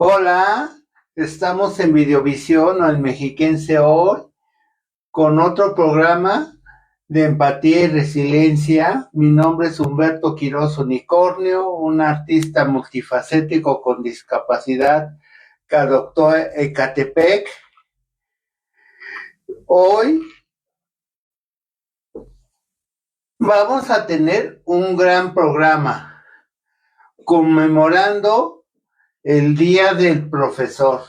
Hola, estamos en Videovisión o el Mexiquense hoy con otro programa de empatía y resiliencia. Mi nombre es Humberto Quiroz Unicornio, un artista multifacético con discapacidad que adoptó Ecatepec. Hoy vamos a tener un gran programa conmemorando el Día del Profesor,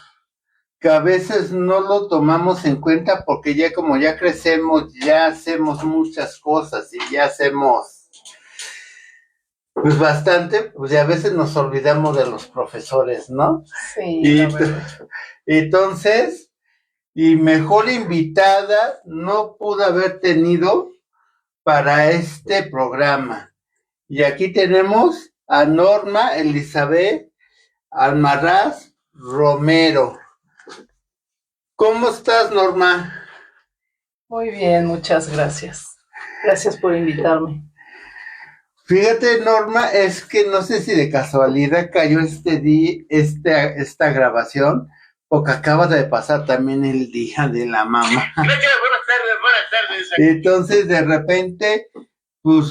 que a veces no lo tomamos en cuenta porque ya como ya crecemos, ya hacemos muchas cosas y ya hacemos pues bastante, pues ya a veces nos olvidamos de los profesores, ¿no? Sí, Y la verdad. entonces, y mejor invitada no pudo haber tenido para este programa. Y aquí tenemos a Norma Elizabeth Almaraz Romero. ¿Cómo estás, Norma? Muy bien, muchas gracias. Gracias por invitarme. Fíjate, Norma, es que no sé si de casualidad cayó esta grabación, porque acaba de pasar también el día de la mamá. Buenas tardes, buenas tardes. Entonces, de repente, pues,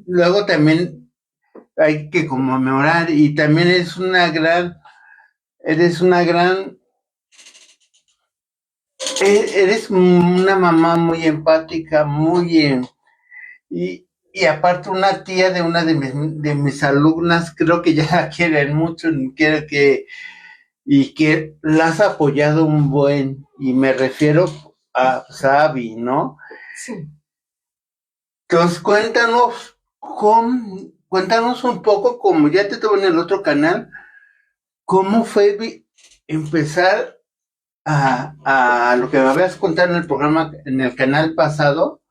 luego también hay que conmemorar y también eres una mamá muy empática, y aparte una tía de una de mis alumnas, creo que ya la quieren mucho, y que la has apoyado un buen, y me refiero a Sabi, ¿no? Sí. Entonces cuéntanos un poco, como ya te tuve en el otro canal, cómo fue empezar a lo que me habías contado en el programa, en el canal pasado,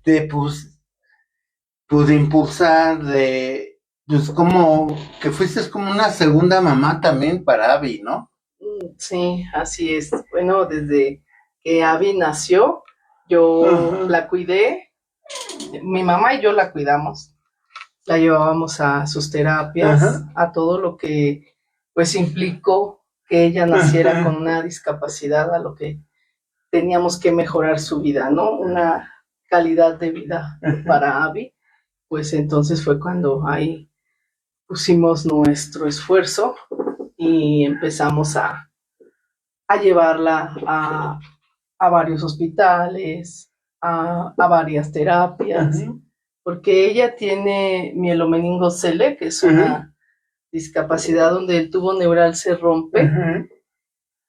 de de impulsar, pues como que fuiste como una segunda mamá también para Abby, ¿no? Sí, así es. Bueno, desde que Abby nació, yo la cuidé, mi mamá y yo la cuidamos, la llevábamos a sus terapias, a todo lo que pues implicó que ella naciera con una discapacidad, a lo que teníamos que mejorar su vida, ¿no? Una calidad de vida para Abby. Pues entonces fue cuando ahí pusimos nuestro esfuerzo y empezamos a llevarla a varios hospitales, a varias terapias, porque ella tiene mielomeningocele, que es una discapacidad donde el tubo neural se rompe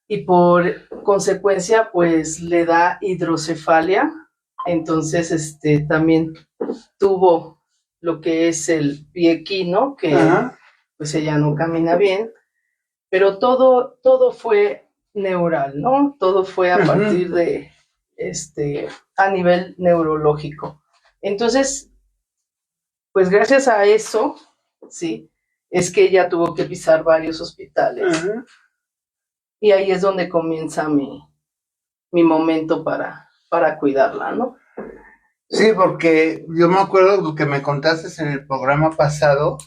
y por consecuencia pues le da hidrocefalia. Entonces también tuvo lo que es el pie equino, que pues ella no camina bien, pero todo fue neural, ¿no? Todo fue a partir de a nivel neurológico. Entonces, pues gracias a eso, sí, es que ella tuvo que pisar varios hospitales. Y ahí es donde comienza mi momento para cuidarla, ¿no? Sí, porque yo me acuerdo lo que me contaste en el programa pasado,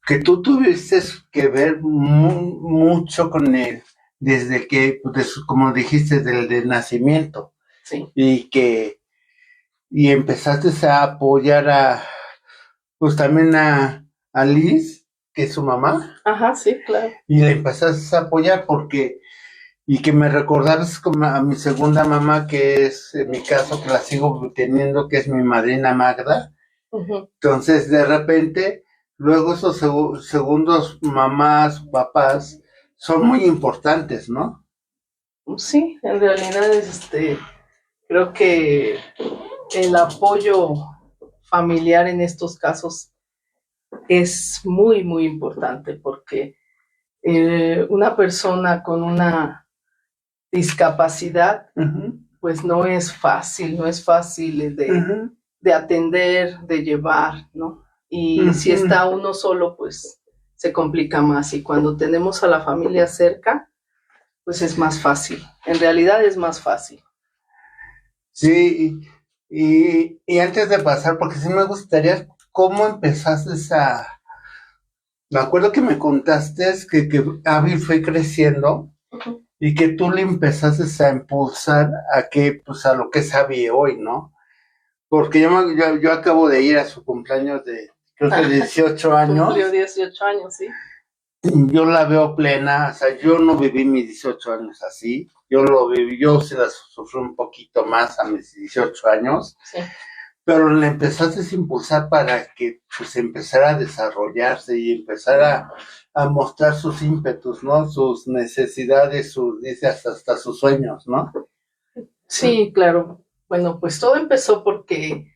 que tú tuviste que ver mucho con él, desde que, como dijiste, del nacimiento. Sí. Y empezaste a apoyar pues también a Liz, que es su mamá. Ajá, sí, claro. Y le empezaste a apoyar y que me recordaras como a mi segunda mamá, que es, en mi caso, que la sigo teniendo, que es mi madrina Magda. Entonces, de repente, luego esos segundos mamás, papás, son muy importantes, ¿no? Sí, en realidad creo que el apoyo familiar en estos casos es muy, muy importante porque una persona con una discapacidad, pues no es fácil de atender, de llevar, ¿no? Y si está uno solo, pues se complica más. Y cuando tenemos a la familia cerca, pues es más fácil. En realidad es más fácil. Sí, y antes de pasar, porque sí me gustaría, ¿cómo empezaste Me acuerdo que me contaste que Abby fue creciendo y que tú le empezaste a impulsar a que, pues a lo que es Abby hoy, ¿no? Porque yo acabo de ir a su cumpleaños de, creo que 18 años. Cumplió 18 años, sí. Yo la veo plena, o sea, yo no viví mis 18 años así, yo se las sufrí un poquito más a mis 18 años, Sí. pero le empezaste a impulsar para que pues empezara a desarrollarse y empezara a mostrar sus ímpetus, ¿no? Sus necesidades, dice hasta sus sueños, ¿no? Sí, claro. Bueno, pues todo empezó porque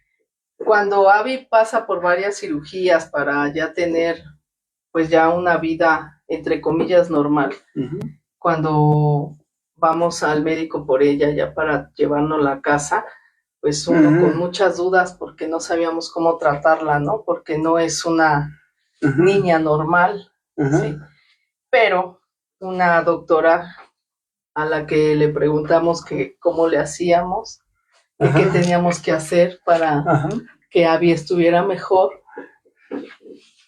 cuando Abby pasa por varias cirugías para ya tener, pues ya una vida, entre comillas, normal, cuando vamos al médico por ella ya para llevarnos a la casa, pues uno con muchas dudas porque no sabíamos cómo tratarla, ¿no? Porque no es una niña normal, ¿sí? Pero una doctora a la que le preguntamos que cómo le hacíamos, que qué teníamos que hacer para que Abby estuviera mejor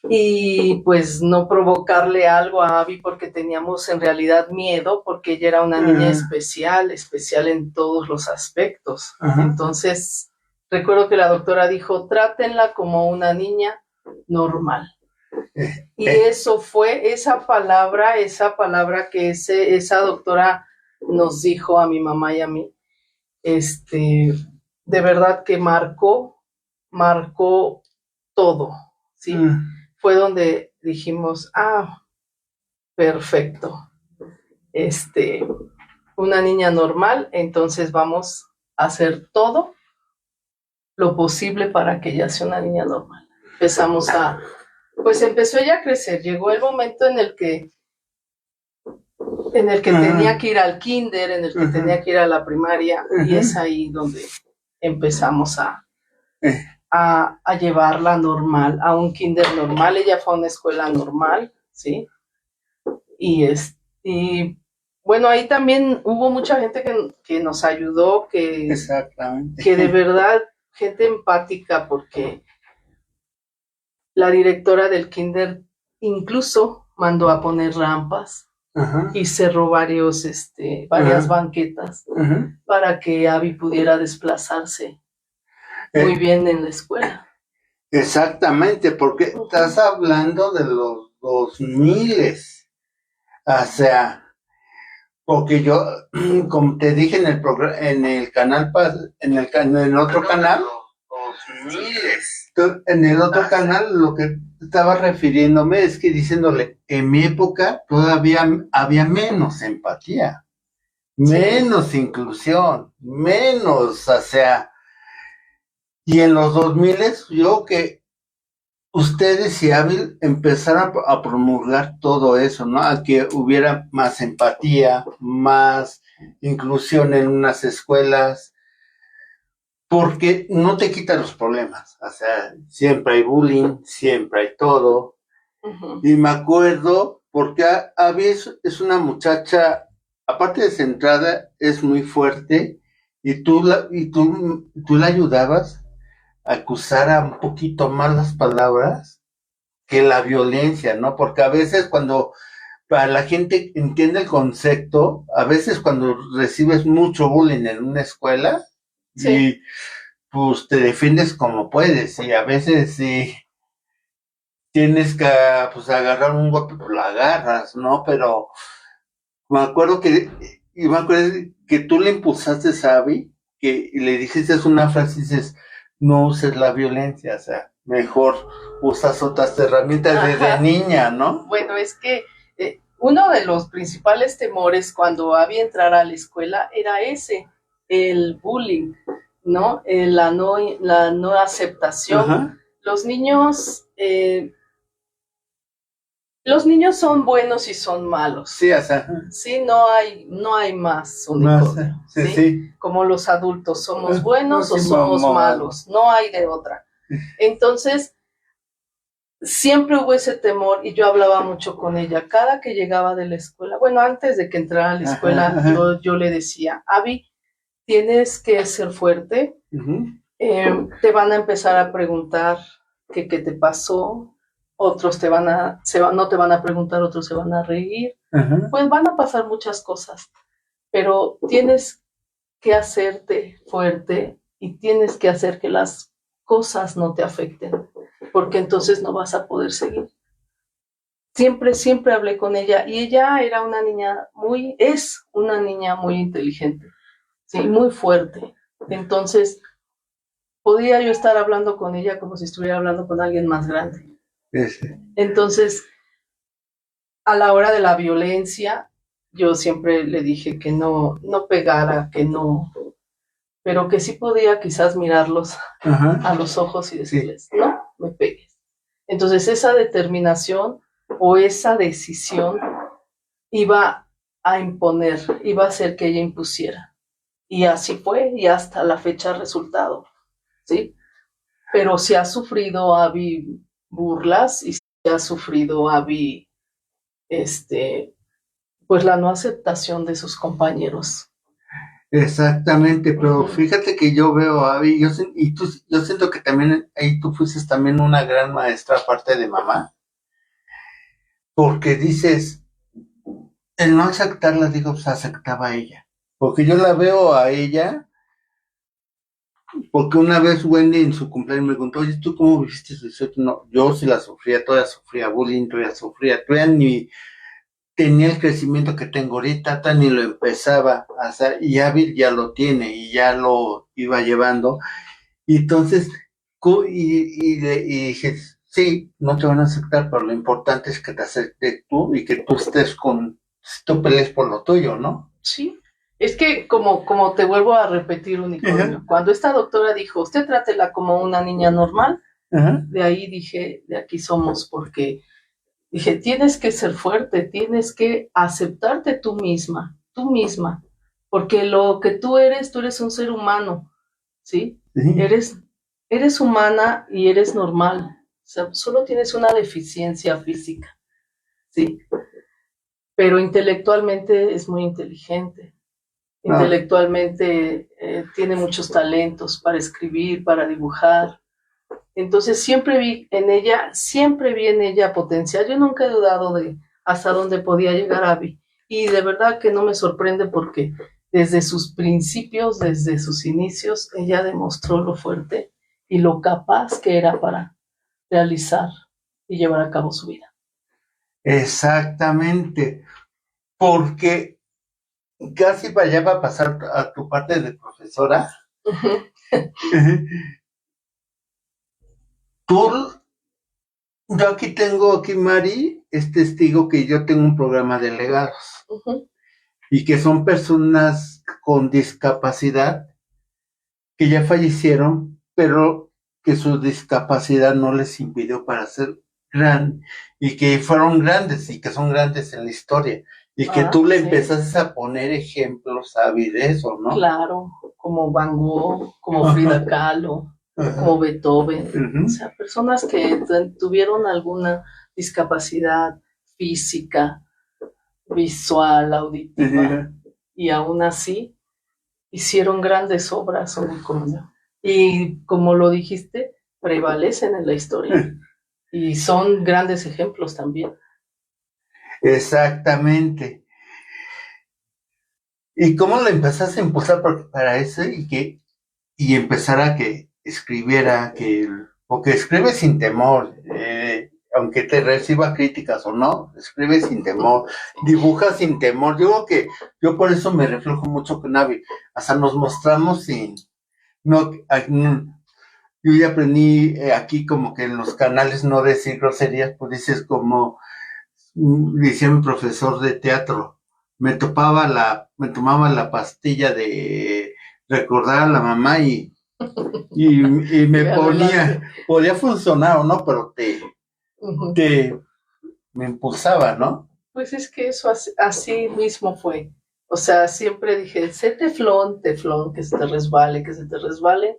y pues no provocarle algo a Abby porque teníamos en realidad miedo porque ella era una niña especial en todos los aspectos. Entonces, recuerdo que la doctora dijo, trátenla como una niña normal. Y eso fue esa palabra que esa doctora nos dijo a mi mamá y a mí, de verdad que marcó todo, ¿sí? Fue donde dijimos, perfecto, una niña normal, entonces vamos a hacer todo lo posible para que ella sea una niña normal. Pues empezó ella a crecer, llegó el momento en el que tenía que ir al kinder, en el que tenía que ir a la primaria, y es ahí donde empezamos a llevarla normal, a un kinder normal. Ella fue a una escuela normal, ¿sí? Y bueno, ahí también hubo mucha gente que nos ayudó, Exactamente. Que de verdad, gente empática, porque la directora del kinder incluso mandó a poner rampas y cerró varias banquetas para que Abby pudiera desplazarse muy bien en la escuela. Exactamente, porque estás hablando de los 2000, o sea, porque yo, como te dije en el canal, en el otro canal, en el otro canal, lo que estaba refiriéndome es que diciéndole, en mi época todavía había menos empatía, menos inclusión, menos, o sea, y en los 2000 yo que ustedes y Ávil empezaron a promulgar todo eso, ¿no? A que hubiera más empatía, más inclusión en unas escuelas, porque no te quita los problemas, o sea, siempre hay bullying, siempre hay todo. Y me acuerdo, porque Abby es una muchacha, aparte de centrada, es muy fuerte, y tú la ayudabas a acusar un poquito más las palabras que la violencia, ¿no? Porque a veces cuando para la gente entiende el concepto, a veces cuando recibes mucho bullying en una escuela, y pues te defiendes como puedes, y a veces sí tienes que pues agarrar un golpe, pues lo agarras, ¿no? Pero me acuerdo que tú le impulsaste a Abby, y le dijiste una frase, dices, no uses la violencia, o sea, mejor usas otras herramientas desde niña, ¿no? Bueno, es que uno de los principales temores cuando Abby entrara a la escuela era el bullying, ¿no? La no aceptación. Los niños son buenos y son malos. Sí, o sea. Sí, no hay más unicornio. ¿Sí? Como los adultos, somos buenos o somos malos. No hay de otra. Entonces, siempre hubo ese temor y yo hablaba mucho con ella. Cada que llegaba de la escuela, bueno, antes de que entrara a la escuela, yo le decía, Abby, tienes que ser fuerte. Te van a empezar a preguntar qué te pasó, otros no te van a preguntar, otros se van a reír, pues van a pasar muchas cosas, pero tienes que hacerte fuerte y tienes que hacer que las cosas no te afecten, porque entonces no vas a poder seguir. Siempre hablé con ella y ella era una niña es una niña muy inteligente, sí, muy fuerte. Entonces, podía yo estar hablando con ella como si estuviera hablando con alguien más grande. Sí. Entonces, a la hora de la violencia, yo siempre le dije que no pegara, que no, pero que sí podía quizás mirarlos a los ojos y decirles, sí, no me pegues. Entonces, esa determinación o esa decisión iba a imponer, iba a hacer que ella impusiera. Y así fue, y hasta la fecha resultado, ¿sí? Pero si ha sufrido Abby burlas y si ha sufrido Abby, pues la no aceptación de sus compañeros. Exactamente, pero fíjate que yo veo a Abby, yo siento que también ahí tú fuiste también una gran maestra aparte de mamá, porque dices, el no aceptarla, digo, pues aceptaba a ella, porque yo la veo a ella, porque una vez Wendy en su cumpleaños me preguntó, oye, ¿tú cómo viviste eso? No, yo sí la sufría, todavía sufría bullying, todavía ni tenía el crecimiento que tengo ahorita, ni lo empezaba a hacer, y Abby ya lo tiene, y ya lo iba llevando, y entonces, y dije, sí, no te van a aceptar, pero lo importante es que te aceptes tú, y que tú estés tú pelees por lo tuyo, ¿no? Sí, es que como te vuelvo a repetir, Unicornio, cuando esta doctora dijo, usted trátela como una niña normal, de ahí dije, de aquí somos, porque dije, tienes que ser fuerte, tienes que aceptarte tú misma, porque lo que tú eres un ser humano, ¿sí? Eres humana y eres normal, o sea, solo tienes una deficiencia física, ¿sí? Pero intelectualmente es muy inteligente, intelectualmente tiene muchos talentos para escribir, para dibujar. Entonces siempre vi en ella potencial. Yo nunca he dudado de hasta dónde podía llegar Abby. Y de verdad que no me sorprende porque desde sus principios, desde sus inicios, ella demostró lo fuerte y lo capaz que era para realizar y llevar a cabo su vida. Exactamente, porque casi para allá va a pasar a tu parte de profesora. Yo aquí Mari, es testigo que yo tengo un programa de legados, y que son personas con discapacidad que ya fallecieron, pero que su discapacidad no les impidió para ser grandes, y que fueron grandes y que son grandes en la historia. Y que tú le empezaste a poner ejemplos a de eso, ¿no? Claro, como Van Gogh, como Frida Kahlo, como Beethoven, o sea, personas que tuvieron alguna discapacidad física, visual, auditiva, y aún así hicieron grandes obras, y como lo dijiste, prevalecen en la historia, y son grandes ejemplos también. Exactamente. ¿Y cómo le empezaste a impulsar para eso y empezar a que escribiera, porque escribe sin temor, aunque te reciba críticas o no, escribe sin temor, dibuja sin temor? Yo por eso me reflejo mucho con Abby, hasta nos mostramos yo ya aprendí aquí como que en los canales no decir groserías, pues dices como decía mi profesor de teatro, me tomaba la pastilla de recordar a la mamá y me podía funcionar o no, pero me impulsaba, ¿no? Pues es que eso así mismo fue. O sea, siempre dije, sé teflón, que se te resbalen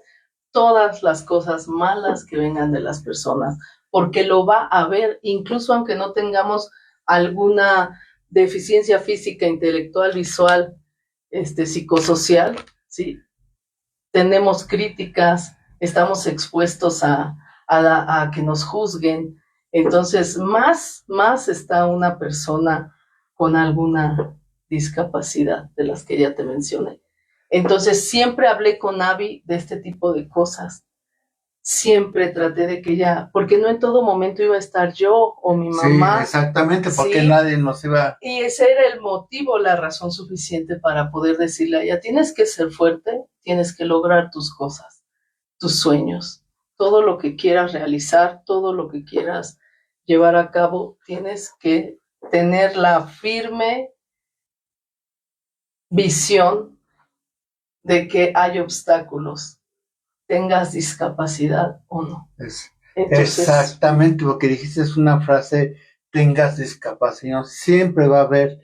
todas las cosas malas que vengan de las personas, porque lo va a ver, incluso aunque no tengamos alguna deficiencia física, intelectual, visual, psicosocial, ¿sí? Tenemos críticas, estamos expuestos a que nos juzguen, Entonces, más está una persona con alguna discapacidad de las que ya te mencioné. Entonces, siempre hablé con Abby de este tipo de cosas. Siempre traté de que ella, porque no en todo momento iba a estar yo o mi mamá. Sí, exactamente, porque sí, nadie nos iba... Y ese era el motivo, la razón suficiente para poder decirle a ella, tienes que ser fuerte, tienes que lograr tus cosas, tus sueños, todo lo que quieras realizar, todo lo que quieras llevar a cabo, tienes que tener la firme visión de que hay obstáculos, tengas discapacidad o no. Entonces, exactamente lo que dijiste es una frase, tengas discapacidad, siempre va a haber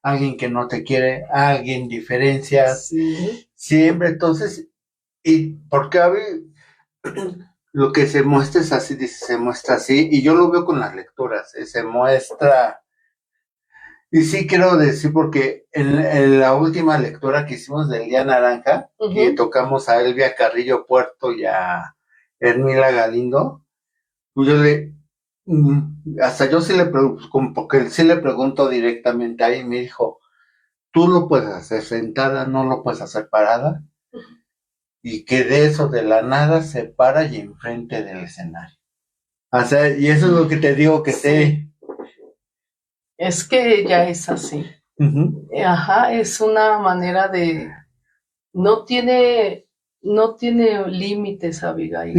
alguien que no te quiere, alguien diferencias, sí. Siempre, entonces, y porque lo que se muestra es así, dice, se muestra así, y yo lo veo con las lecturas, se muestra, y sí quiero decir, porque en la última lectura que hicimos del Día Naranja, que tocamos a Elvia Carrillo Puerto y a Hermila Galindo, pues yo hasta yo sí le pregunto, porque sí le pregunto directamente ahí, y me dijo, tú lo puedes hacer sentada, no lo puedes hacer parada, y que de eso de la nada se para y enfrente del escenario. O sea, y eso es lo que te digo que sé. Es que ella es así. Ajá, es una manera de... No tiene límites, Abigail.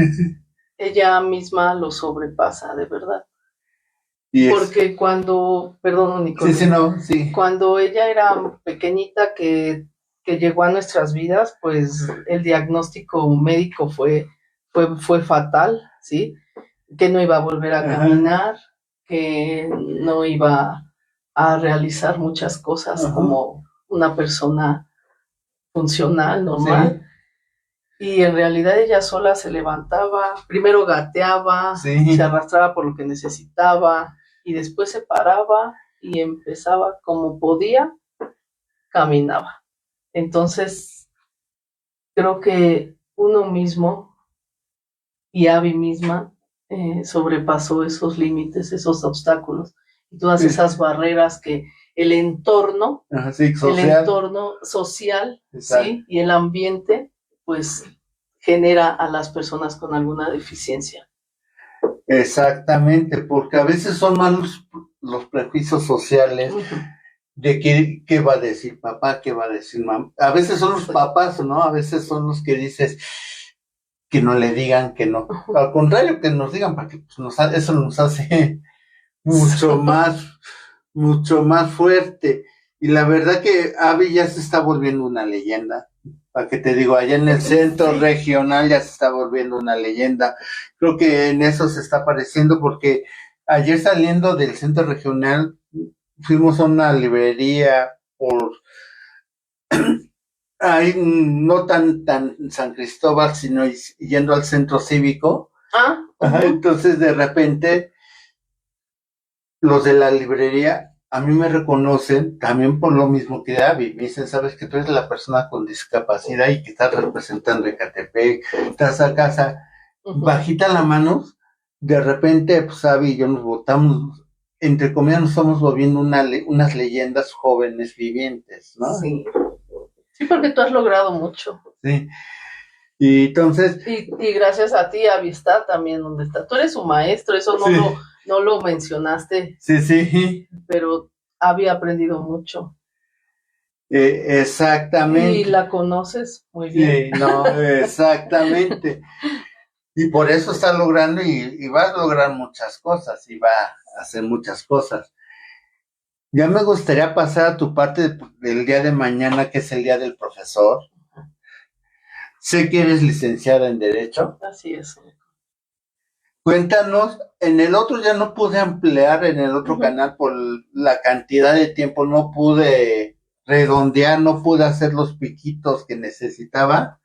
Ella misma lo sobrepasa, de verdad. Porque cuando, perdón, Nicole, sí. Cuando ella era pequeñita que llegó a nuestras vidas, pues el diagnóstico médico fue fatal, ¿sí? Que no iba a volver a caminar, que no iba a realizar muchas cosas como una persona funcional, normal. Sí. Y en realidad ella sola se levantaba, primero gateaba, se arrastraba por lo que necesitaba y después se paraba y empezaba como podía, caminaba. Entonces, creo que uno mismo y Abby misma sobrepasó esos límites, esos obstáculos y todas esas barreras que el entorno, social, ¿sí? Y el ambiente, pues genera a las personas con alguna deficiencia. Exactamente, porque a veces son malos los prejuicios sociales de qué va a decir papá, qué va a decir mamá. A veces son los papás, ¿no? A veces son los que dices que no le digan que no. Al contrario, que nos digan, para que pues, eso nos hace mucho más fuerte. Y la verdad que Abby ya se está volviendo una leyenda. Para que te digo, allá en el centro regional ya se está volviendo una leyenda. Creo que en eso se está apareciendo porque ayer saliendo del centro regional fuimos a una librería por ahí no tan San Cristóbal, sino yendo al centro cívico. Entonces de repente los de la librería a mí me reconocen también por lo mismo que Abby. Me dicen, sabes que tú eres la persona con discapacidad y que estás representando Ecatepec, estás a casa, bajita la mano, de repente, pues Abby y yo nos votamos, entre comillas nos estamos volviendo unas leyendas jóvenes vivientes, ¿no? Sí. Sí, porque tú has logrado mucho. Sí. Y entonces... Y gracias a ti, Abby está también donde está. Tú eres un maestro, eso no lo mencionaste. Sí. Pero había aprendido mucho. Exactamente. Y la conoces muy bien. Sí, no, exactamente. Y por eso está logrando y va a lograr muchas cosas y va a hacer muchas cosas. Ya me gustaría pasar a tu parte del día de mañana, que es el día del profesor. Sé que eres licenciada en Derecho. Así es. Cuéntanos, en el otro ya no pude ampliar, en el otro canal por la cantidad de tiempo, no pude redondear, no pude hacer los piquitos que necesitaba.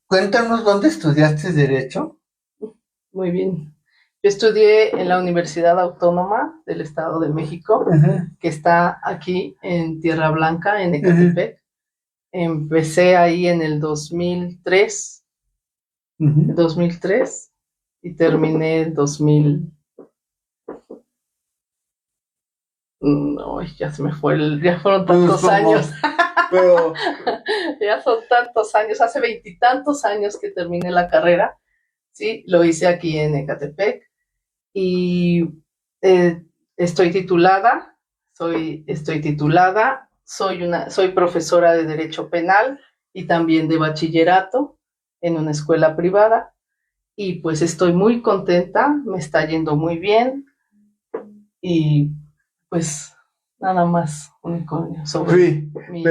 Cuéntanos, ¿dónde estudiaste Derecho? Muy bien. Yo estudié en la Universidad Autónoma del Estado de México, que está aquí en Tierra Blanca, en Ecatepec. Empecé ahí en el 2003, y terminé en 2000, No, ya se me fue, ya fueron tantos años. Pero ya son tantos años, hace 20 años que terminé la carrera, ¿sí? Lo hice aquí en Ecatepec y estoy titulada, soy profesora de Derecho Penal y también de bachillerato en una escuela privada y pues estoy muy contenta, me está yendo muy bien y pues nada más unicornio sobre mi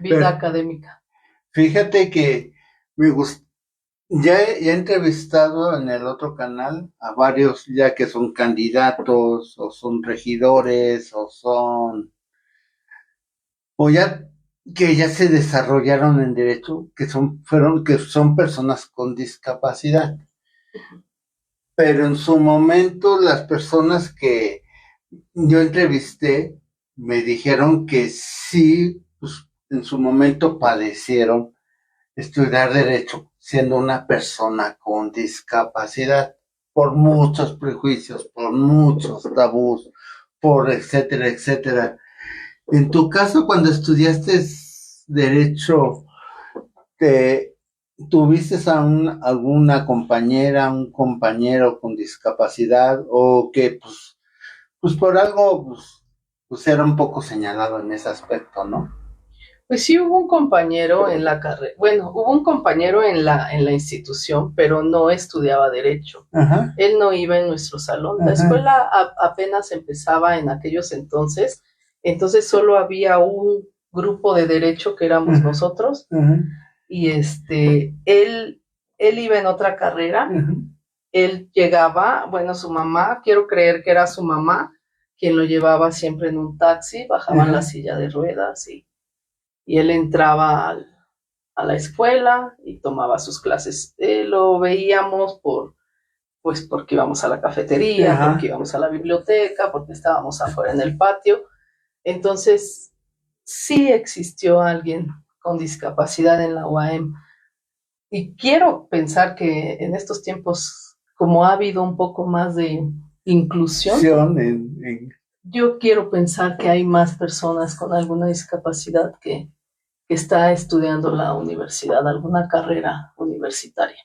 vida académica. Fíjate que me gusta. Ya he entrevistado en el otro canal a varios ya que son candidatos o son regidores o ya que ya se desarrollaron en derecho, que son personas con discapacidad. Pero en su momento las personas que yo entrevisté me dijeron que sí, pues en su momento padecieron estudiar derecho siendo una persona con discapacidad, por muchos prejuicios, por muchos tabús, por etcétera, etcétera. En tu caso, cuando estudiaste derecho, ¿te tuviste alguna compañera, un compañero con discapacidad o que pues por algo pues era un poco señalado en ese aspecto, ¿no? Pues sí hubo un compañero en la carrera, bueno, hubo un compañero en la institución, pero no estudiaba derecho. Ajá. Él no iba en nuestro salón. La escuela apenas empezaba en aquellos entonces solo había un grupo de derecho que éramos nosotros, y él iba en otra carrera. Él llegaba, bueno, su mamá, quiero creer que era su mamá, quien lo llevaba siempre en un taxi, bajaba en la silla de ruedas y él entraba a la escuela y tomaba sus clases. Lo veíamos porque íbamos a la cafetería, porque íbamos a la biblioteca, porque estábamos afuera en el patio. Entonces, sí existió alguien con discapacidad en la UAM. Y quiero pensar que en estos tiempos, como ha habido un poco más de inclusión, yo quiero pensar que hay más personas con alguna discapacidad que está estudiando la universidad, alguna carrera universitaria.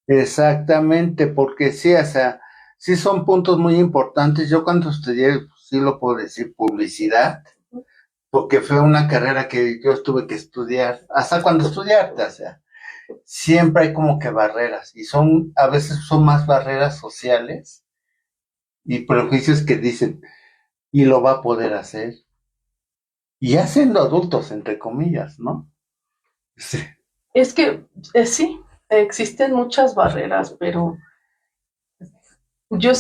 Exactamente, porque sí, o sea, sí son puntos muy importantes. Yo cuando estudié, sí lo puedo decir, publicidad, porque fue una carrera que yo tuve que estudiar, hasta cuando estudiaste, o sea, siempre hay como que barreras, y a veces son más barreras sociales y prejuicios que dicen, y lo va a poder hacer, y ya siendo adultos, entre comillas, ¿no? Sí. Es que sí, existen muchas barreras, pero yo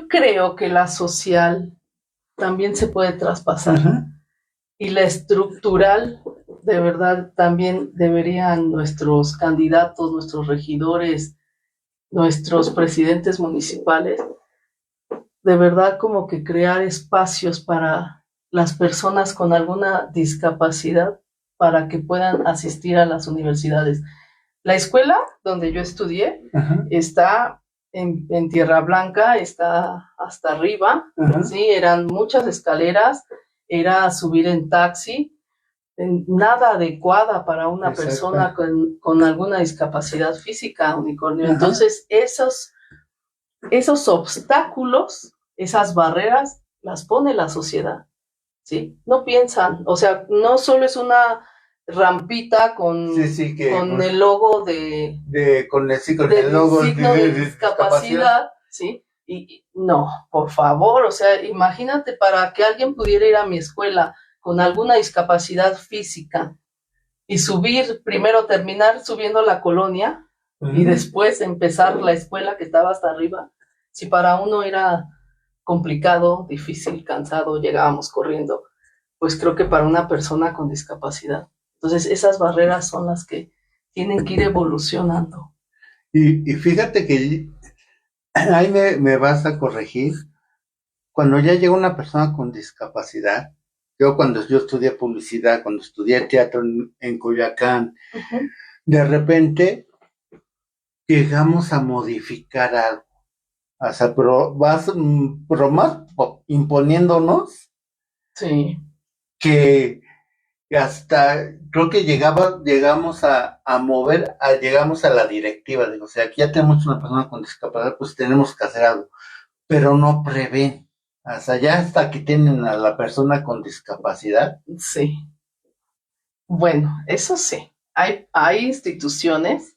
creo que la social también se puede traspasar. Y la estructural, de verdad, también deberían nuestros candidatos, nuestros regidores, nuestros presidentes municipales, de verdad como que crear espacios para las personas con alguna discapacidad para que puedan asistir a las universidades. La escuela donde yo estudié está en Tierra Blanca, está hasta arriba, ¿sí? Eran muchas escaleras, era subir en taxi, nada adecuada para una persona con alguna discapacidad física, Unicornio. Entonces, esos obstáculos, esas barreras, las pone la sociedad, ¿sí? No piensan, o sea, no solo es una rampita con el logo con el logo signo de discapacidad, ¿sí? Y no, por favor, o sea, imagínate para que alguien pudiera ir a mi escuela con alguna discapacidad física y primero terminar subiendo la colonia y después empezar la escuela que estaba hasta arriba. Si para uno era complicado, difícil, cansado, llegábamos corriendo, pues creo que para una persona con discapacidad. Entonces, esas barreras son las que tienen que ir evolucionando. Y fíjate que ahí me vas a corregir. Cuando ya llega una persona con discapacidad, cuando yo estudié publicidad, cuando estudié teatro en Coyoacán, de repente llegamos a modificar algo. O sea, pero pero más imponiéndonos Sí. que hasta creo que llegamos a mover, llegamos a la directiva, digo, o sea, aquí ya tenemos una persona con discapacidad, pues tenemos que hacer algo, pero no prevén, o sea, ya hasta que tienen a la persona con discapacidad. Sí. Bueno, eso sí. Hay instituciones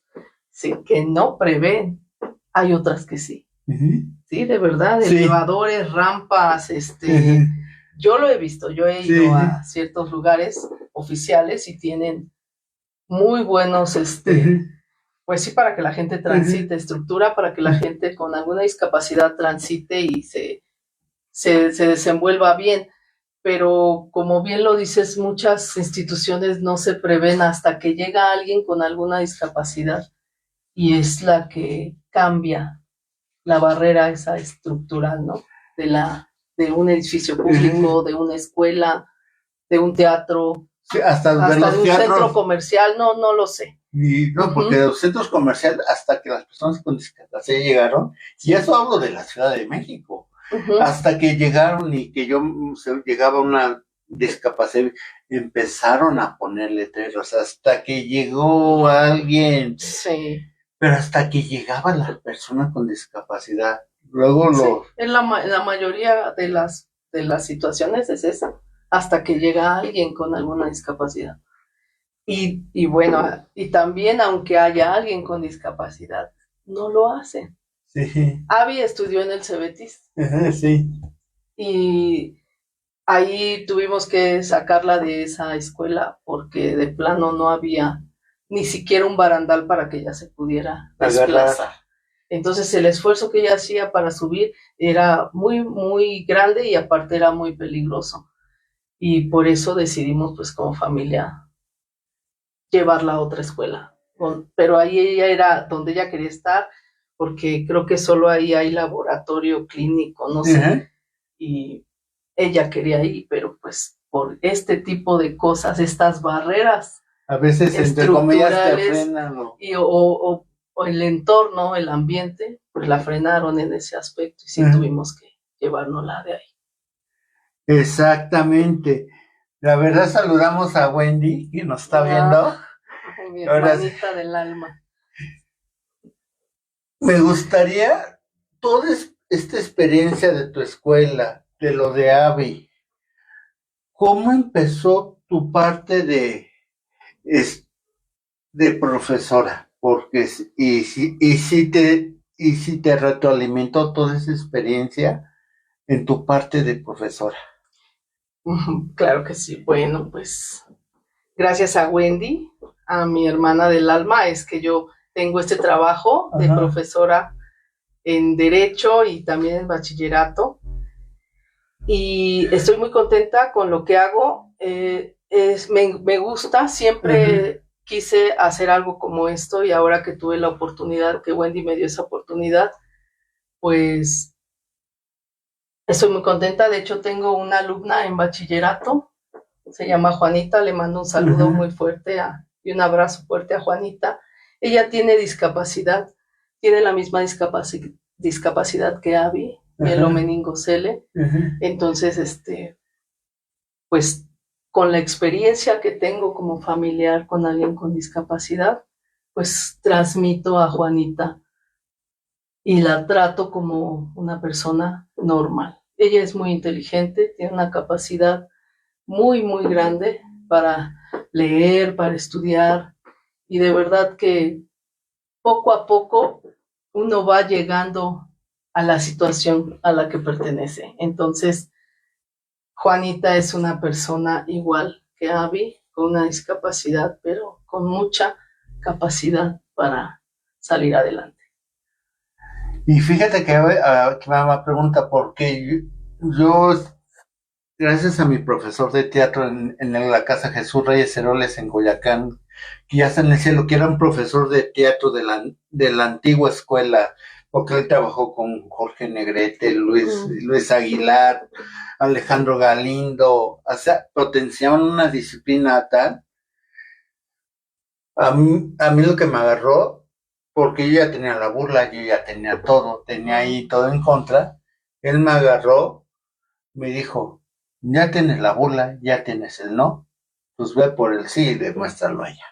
sí, que no prevén. Hay otras que sí. Sí, de verdad, Sí. Elevadores, rampas, yo lo he visto, yo he ido a ciertos lugares oficiales y tienen muy buenos, pues sí, para que la gente transite, estructura para que la gente con alguna discapacidad transite y se desenvuelva bien. Pero como bien lo dices, muchas instituciones no se prevén hasta que llega alguien con alguna discapacidad y es la que cambia la barrera esa estructural, ¿no? De un edificio público, de una escuela, de un teatro, sí, hasta de un teatros, centro comercial, no lo sé. Y no, porque de los centros comerciales, hasta que las personas con discapacidad llegaron, y eso hablo de la Ciudad de México, hasta que llegaron y que llegaba una discapacidad, empezaron a poner letreros, hasta que llegó alguien, sí, pero hasta que llegaba la persona con discapacidad. Luego sí, en la mayoría de las situaciones es esa, hasta que llega alguien con alguna discapacidad. Y bueno, y también aunque haya alguien con discapacidad, no lo hacen. Sí. Abby estudió en el Cebetis. Sí. Y ahí tuvimos que sacarla de esa escuela porque de plano no había ni siquiera un barandal para que ella se pudiera desplazar. Entonces el esfuerzo que ella hacía para subir era muy, muy grande y aparte era muy peligroso. Y por eso decidimos, pues como familia, llevarla a otra escuela. Pero ahí ella era donde ella quería estar, porque creo que solo ahí hay laboratorio clínico, no sé. Y ella quería ir, pero pues por este tipo de cosas, estas barreras a veces entre comillas te frenan, ¿no? o el entorno, el ambiente, pues la frenaron en ese aspecto y sí tuvimos que llevárnosla de ahí. Exactamente. La verdad saludamos a Wendy, que nos está viendo. Mi hermanita del alma. Me gustaría toda esta experiencia de tu escuela, de lo de Abby. ¿Cómo empezó tu parte de profesora? Porque y si te retroalimentó toda esa experiencia en tu parte de profesora. Claro que sí. Bueno, pues gracias a Wendy, a mi hermana del alma, es que yo tengo este trabajo de profesora en Derecho y también en Bachillerato. Y estoy muy contenta con lo que hago. Me gusta, siempre quise hacer algo como esto y ahora que tuve la oportunidad, que Wendy me dio esa oportunidad, pues estoy muy contenta. De hecho, tengo una alumna en Bachillerato, se llama Juanita, le mando un saludo muy fuerte y un abrazo fuerte a Juanita. Ella tiene discapacidad, tiene la misma discapacidad que Abby, mielomeningocele. Entonces, pues con la experiencia que tengo como familiar con alguien con discapacidad, pues transmito a Juanita y la trato como una persona normal. Ella es muy inteligente, tiene una capacidad muy, muy grande para leer, para estudiar, y de verdad que poco a poco uno va llegando a la situación a la que pertenece. Entonces, Juanita es una persona igual que Abby, con una discapacidad, pero con mucha capacidad para salir adelante. Y fíjate que mamá pregunta por qué yo, gracias a mi profesor de teatro en la Casa Jesús Reyes Heroles en Coyoacán, que ya está en el cielo, que era un profesor de teatro de la antigua escuela, porque él trabajó con Jorge Negrete, Luis Aguilar, Alejandro Galindo, o sea, potenciaban una disciplina tal. A mí lo que me agarró porque yo ya tenía la burla, yo ya tenía todo, tenía ahí todo en contra. Él me agarró, me dijo, ya tienes la burla, ya tienes el no, pues ve por el sí y demuéstralo allá.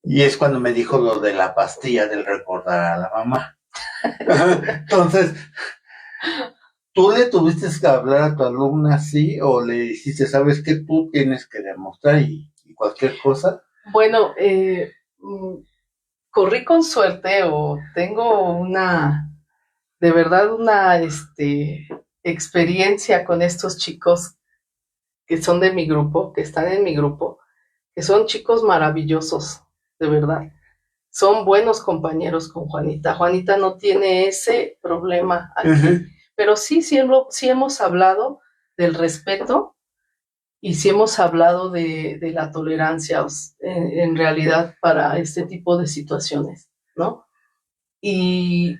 Y es cuando me dijo lo de la pastilla del recordar a la mamá. Entonces, ¿tú le tuviste que hablar a tu alumna así o le dijiste, sabes que tú tienes que demostrar y cualquier cosa? Bueno, corrí con suerte o tengo de verdad una experiencia con estos chicos que son de mi grupo, que están en mi grupo, que son chicos maravillosos, de verdad. Son buenos compañeros con Juanita. Juanita no tiene ese problema aquí, pero sí hemos hablado del respeto y sí hemos hablado de la tolerancia en realidad para este tipo de situaciones, ¿no? Y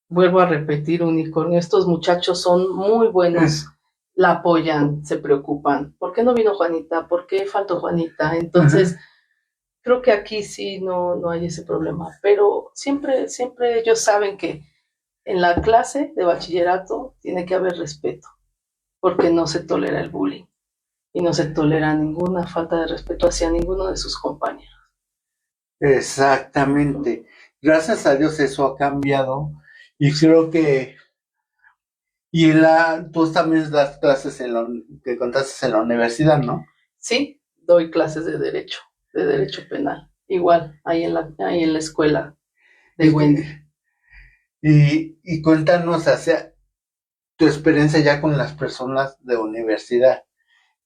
vuelvo a repetir, Unicornio, estos muchachos son muy buenos, la apoyan, se preocupan. ¿Por qué no vino Juanita? ¿Por qué faltó Juanita? Entonces, creo que aquí sí no hay ese problema, pero siempre ellos saben que en la clase de bachillerato tiene que haber respeto, porque no se tolera el bullying y no se tolera ninguna falta de respeto hacia ninguno de sus compañeros. Exactamente. Gracias a Dios eso ha cambiado y creo que tú también das clases que contaste en la universidad, ¿no? Sí, doy clases de derecho penal, igual ahí en la escuela de Wendy. Y cuéntanos hacia tu experiencia ya con las personas de universidad,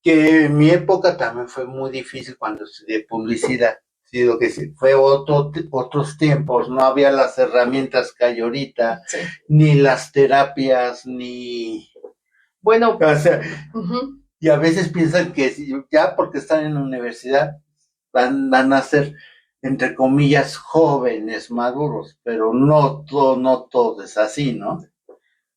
que en mi época también fue muy difícil cuando estudié publicidad. Sí, lo que sí, fue otros tiempos, no había las herramientas que hay ahorita, Sí. ni las terapias, ni... Bueno, o sea, y a veces piensan que ya porque están en la universidad van a ser, entre comillas, jóvenes, maduros, pero no todo es así, ¿no?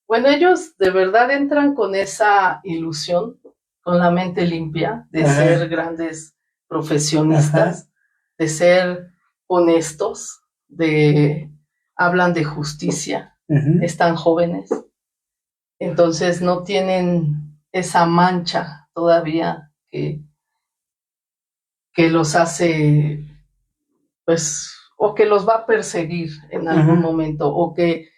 Bueno, ellos de verdad entran con esa ilusión, con la mente limpia, de ser grandes profesionistas, de ser honestos, hablan de justicia, están jóvenes, entonces no tienen esa mancha todavía que los hace, pues, o que los va a perseguir en algún momento, o que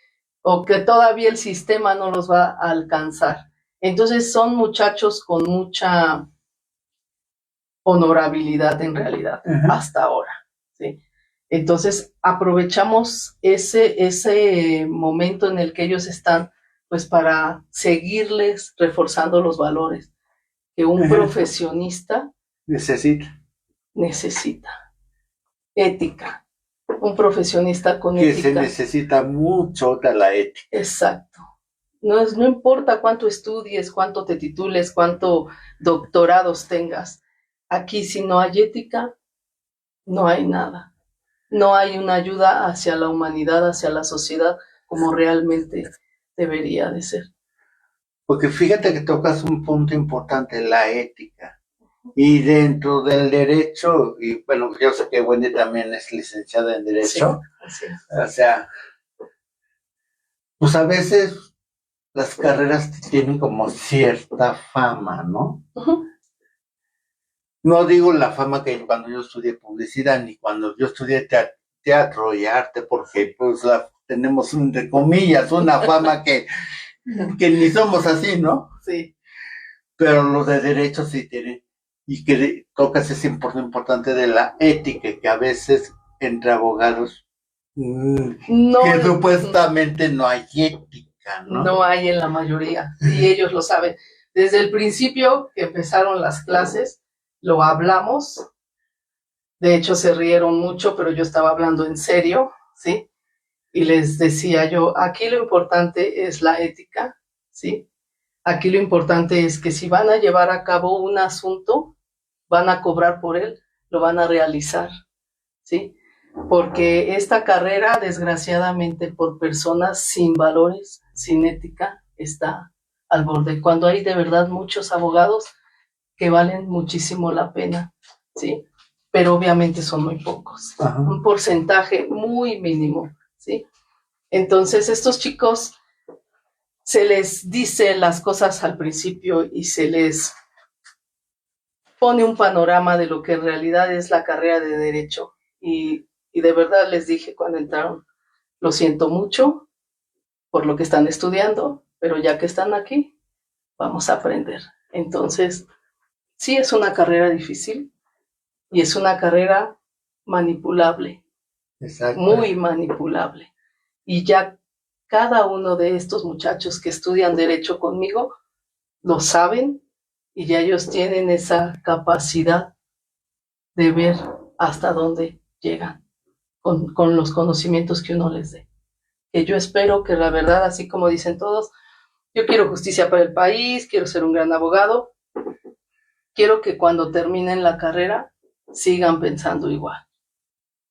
todavía el sistema no los va a alcanzar. Entonces son muchachos con mucha honorabilidad en realidad, hasta ahora, ¿sí? Entonces aprovechamos ese momento en el que ellos están, pues para seguirles reforzando los valores que un profesionista necesita. Ética. Un profesionista con ética. Que se necesita mucho de la ética. Exacto. No importa cuánto estudies, cuánto te titules, cuánto doctorados tengas. Aquí si no hay ética, no hay nada. No hay una ayuda hacia la humanidad, hacia la sociedad, como realmente debería de ser. Porque fíjate que tocas un punto importante, la ética. Y dentro del derecho, y bueno, yo sé que Wendy también es licenciada en derecho, sí. O sea, pues a veces las carreras tienen como cierta fama, ¿no? No digo la fama que cuando yo estudié publicidad, ni cuando yo estudié teatro y arte, porque pues tenemos, entre comillas, una fama que ni somos así, ¿no? Sí. Pero los de derecho sí tienen, y que tocas ese importante de la ética, que a veces entre abogados que supuestamente no hay ética, ¿no? No hay en la mayoría, y ellos lo saben. Desde el principio que empezaron las clases, lo hablamos. De hecho, se rieron mucho, pero yo estaba hablando en serio, ¿sí? Y les decía yo, aquí lo importante es la ética, ¿sí? Aquí lo importante es que si van a llevar a cabo un asunto, van a cobrar por él, lo van a realizar, ¿sí? Porque esta carrera, desgraciadamente, por personas sin valores, sin ética, está al borde. Cuando hay de verdad muchos abogados que valen muchísimo la pena, ¿sí? pero obviamente son muy pocos. Ajá. Un porcentaje muy mínimo, ¿sí? Entonces, estos chicos se les dice las cosas al principio y se les pone un panorama de lo que en realidad es la carrera de Derecho. Y de verdad les dije cuando entraron, lo siento mucho por lo que están estudiando, pero ya que están aquí, vamos a aprender. Entonces, sí es una carrera difícil y es una carrera manipulable. Exacto. Muy manipulable. Y ya cada uno de estos muchachos que estudian Derecho conmigo lo saben y ya ellos tienen esa capacidad de ver hasta dónde llegan con los conocimientos que uno les dé. Que yo espero que la verdad, así como dicen todos, yo quiero justicia para el país, quiero ser un gran abogado, quiero que cuando terminen la carrera sigan pensando igual.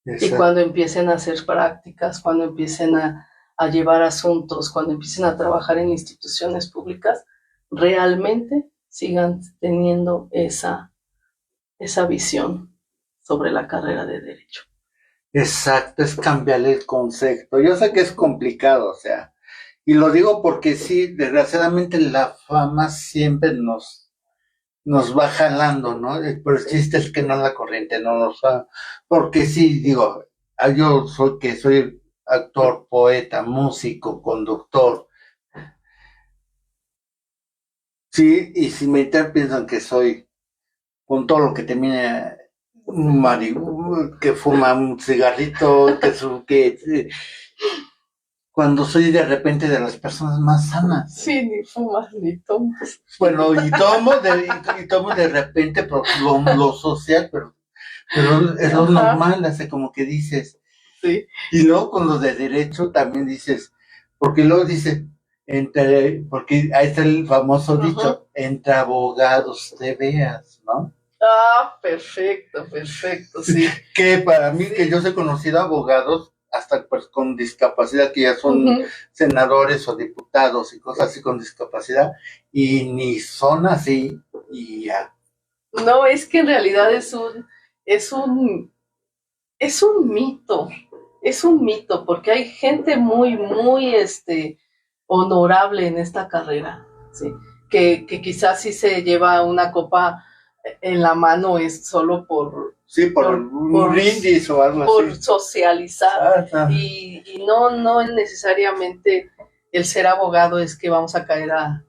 Exacto. Y cuando empiecen a hacer prácticas, cuando empiecen a llevar asuntos, cuando empiecen a trabajar en instituciones públicas, realmente sigan teniendo esa visión sobre la carrera de Derecho. Exacto, es cambiarle el concepto. Yo sé que es complicado, o sea, y lo digo porque sí, desgraciadamente la fama siempre nos va jalando, ¿no? Pero el chiste es que no la corriente no nos va, porque sí, digo, yo soy actor, poeta, músico, conductor. Sí, y si me piensan que soy, con todo lo que termina que fuma un cigarrito, cuando soy de repente de las personas más sanas. Sí, ni fumas ni tomas. Bueno, y tomo de repente por lo social, pero es lo normal, hace como que dices. Sí. Y luego con los de Derecho también dices, porque luego dice, porque ahí está el famoso dicho, entre abogados te veas, ¿no? Ah, perfecto, sí. Que para mí, que yo he conocido abogados, hasta pues con discapacidad, que ya son senadores o diputados y cosas así con discapacidad, y ni son así, y ya. No, es que en realidad es un mito, porque hay gente muy, muy, honorable en esta carrera, ¿sí? Que quizás si se lleva una copa en la mano es solo por un brindis o algo por así. Por socializar. Y no necesariamente el ser abogado es que vamos a caer a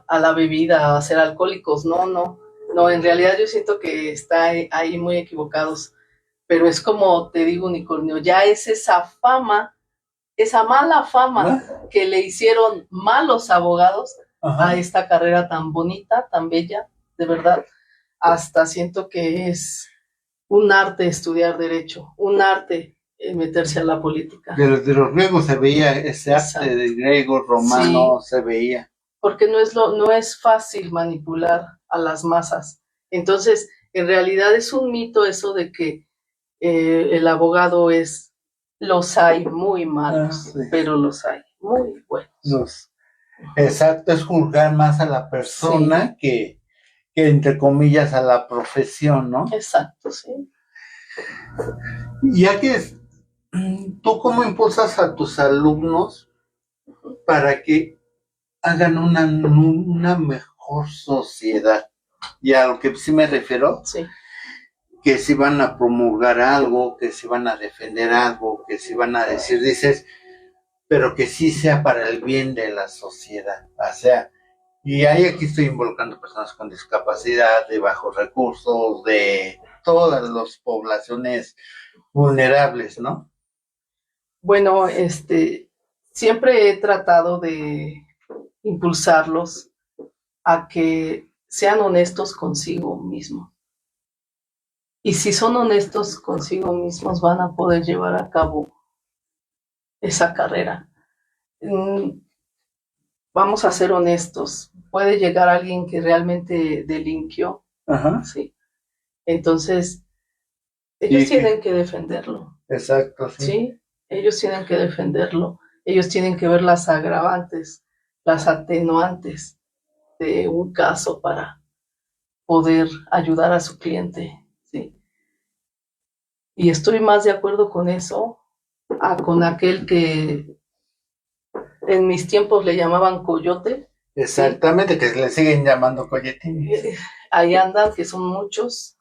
la bebida, a ser alcohólicos. No, en realidad yo siento que está ahí muy equivocados. Pero es como te digo, Unicornio, ya es esa fama, esa mala fama que le hicieron malos abogados a esta carrera tan bonita, tan bella, de verdad. Hasta siento que es un arte estudiar Derecho, un arte meterse a la política. De los griegos se veía ese arte de griego, romano, sí. Se veía. Porque no es fácil manipular a las masas. Entonces, en realidad es un mito eso de que el abogado los hay muy malos, sí. Pero los hay muy buenos. Exacto, es juzgar más a la persona sí. que entre comillas a la profesión, ¿no? Exacto, sí. Ya que tú cómo impulsas a tus alumnos para que hagan una mejor sociedad, y a lo que sí me refiero, sí. Que si van a promulgar algo, que si van a defender algo, que si van a dices, pero que sí sea para el bien de la sociedad, o sea, y ahí aquí estoy involucrando personas con discapacidad, de bajos recursos, de todas las poblaciones vulnerables, ¿no? Bueno, siempre he tratado de impulsarlos a que sean honestos consigo mismos. Y si son honestos consigo mismos, van a poder llevar a cabo esa carrera. Vamos a ser honestos. Puede llegar alguien que realmente delinquió. Ajá. Sí. Entonces, ellos tienen que defenderlo. Exacto, sí. Sí, ellos tienen que defenderlo. Ellos tienen que ver las agravantes, las atenuantes de un caso para poder ayudar a su cliente, ¿sí? Y estoy más de acuerdo con eso con aquel que en mis tiempos le llamaban coyote. Exactamente, ¿sí? Que le siguen llamando coyotín. Ahí andan, que son muchos,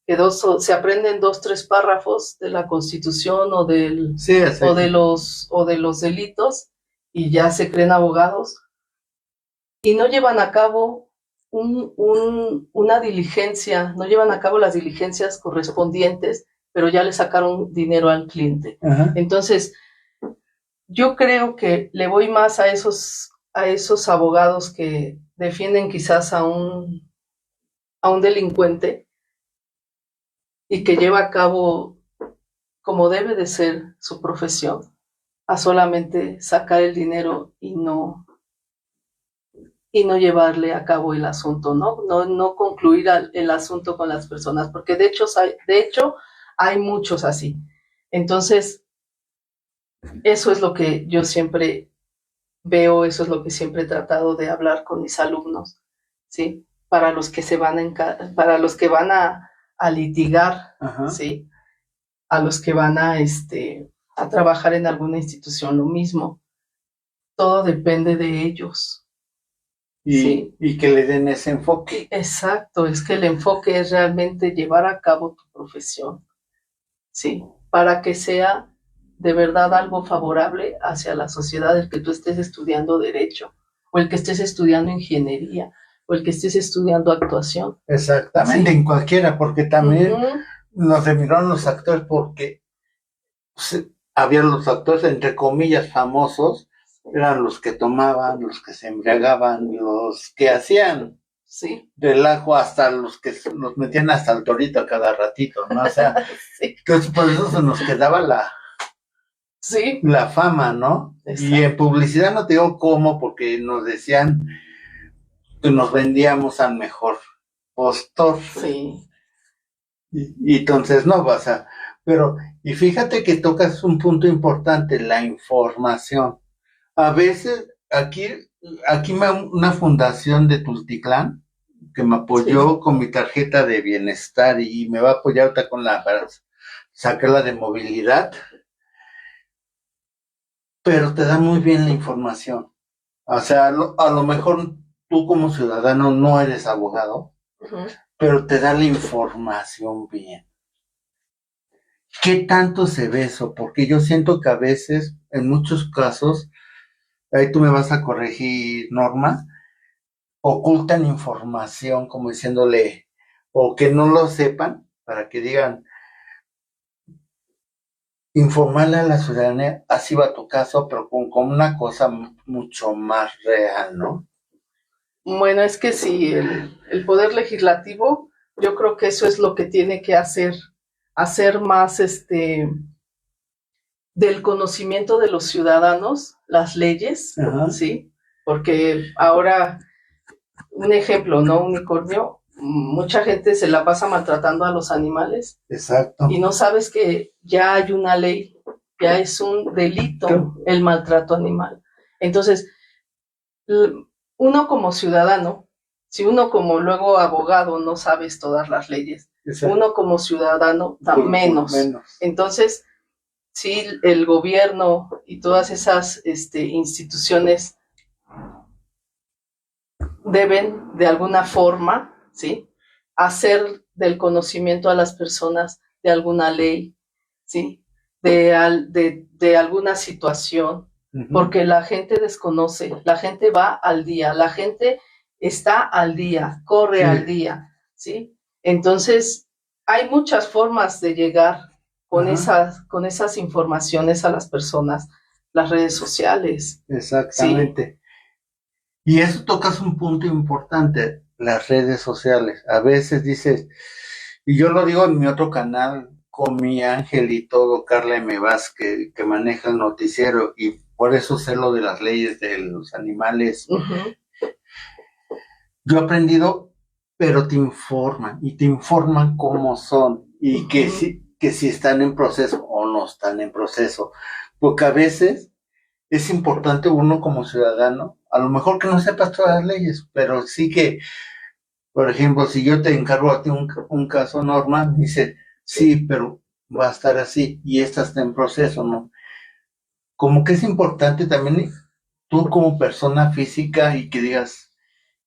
que se aprenden 2, 3 párrafos de la Constitución o sí, o de los delitos y ya se creen abogados y no llevan a cabo una diligencia, no llevan a cabo las diligencias correspondientes, pero ya le sacaron dinero al cliente. Ajá. Entonces, yo creo que le voy más a esos abogados que defienden quizás a un delincuente y que lleva a cabo como debe de ser su profesión, a solamente sacar el dinero y no llevarle a cabo el asunto, no concluir el asunto con las personas, porque de hecho hay muchos así. Entonces, eso es lo que yo siempre veo, eso es lo que siempre he tratado de hablar con mis alumnos, ¿sí? Para los que van a litigar, ajá, ¿sí? A los que van a trabajar en alguna institución, lo mismo. Todo depende de ellos. Sí. Y que le den ese enfoque. Exacto, es que el enfoque es realmente llevar a cabo tu profesión, ¿sí? Para que sea de verdad algo favorable hacia la sociedad, el que tú estés estudiando derecho, o el que estés estudiando ingeniería, o el que estés estudiando actuación. Exactamente, ¿sí? En cualquiera, porque también nos emigraron los actores porque pues, había los actores, entre comillas, famosos, eran los que tomaban, los que se embriagaban, los que hacían sí, relajo, hasta los que nos metían hasta el torito a cada ratito, ¿no? O sea, sí. Entonces por eso se nos quedaba la fama, ¿no? Exacto. Y en publicidad no te digo cómo, porque nos decían que nos vendíamos al mejor postor. Sí. Y entonces no pasa. Pero, y fíjate que tocas un punto importante, la información. A veces, aquí una fundación de Tultitlán, que me apoyó sí. Con mi tarjeta de bienestar y me va a apoyar ahorita para sacarla de movilidad, pero te da muy bien la información. O sea, a lo mejor tú como ciudadano no eres abogado, uh-huh, pero te da la información bien. ¿Qué tanto se ve eso? Porque yo siento que a veces, en muchos casos, ahí tú me vas a corregir, Norma, ocultan información como diciéndole, o que no lo sepan, para que digan, informarle a la ciudadanía, así va tu caso, pero con una cosa mucho más real, ¿no? Bueno, es que sí, el poder legislativo, yo creo que eso es lo que tiene que hacer más del conocimiento de los ciudadanos, las leyes, ajá, ¿sí? Porque ahora, un ejemplo, ¿no? Unicornio, mucha gente se la pasa maltratando a los animales. Exacto. Y no sabes que ya hay una ley, ya es un delito el maltrato animal. Entonces, uno como ciudadano, si uno como luego abogado no sabes todas las leyes, exacto, uno como ciudadano da menos. Entonces, sí, el gobierno y todas esas instituciones deben de alguna forma, ¿sí?, hacer del conocimiento a las personas de alguna ley, ¿sí?, de alguna situación, uh-huh, porque la gente desconoce, la gente va al día, la gente está al día, corre, sí, al día, ¿sí? Entonces, hay muchas formas de llegar con, uh-huh, con esas informaciones a las personas, las redes sociales. Exactamente. ¿Sí? Y eso tocas un punto importante, las redes sociales. A veces dices, y yo lo digo en mi otro canal, con mi ángel y todo, Carla M. Vázquez, que maneja el noticiero, y por eso sé lo de las leyes de los animales. Uh-huh. Yo he aprendido, pero te informan, y te informan cómo son, y uh-huh, que si están en proceso o no están en proceso. Porque a veces es importante uno como ciudadano, a lo mejor que no sepas todas las leyes, pero sí que, por ejemplo, si yo te encargo a ti un caso, Norma, dice, sí, pero va a estar así y esta está en proceso, ¿no? Como que es importante también tú como persona física y que digas,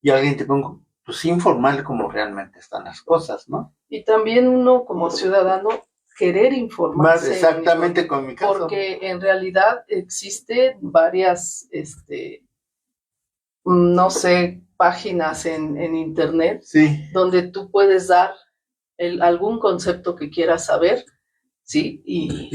y alguien te ponga, pues informarle cómo realmente están las cosas, ¿no? Y también uno como ciudadano querer informarse. Exactamente con mi caso. Porque en realidad existen varias, no sé, páginas en internet, sí, donde tú puedes dar algún concepto que quieras saber, ¿sí? Y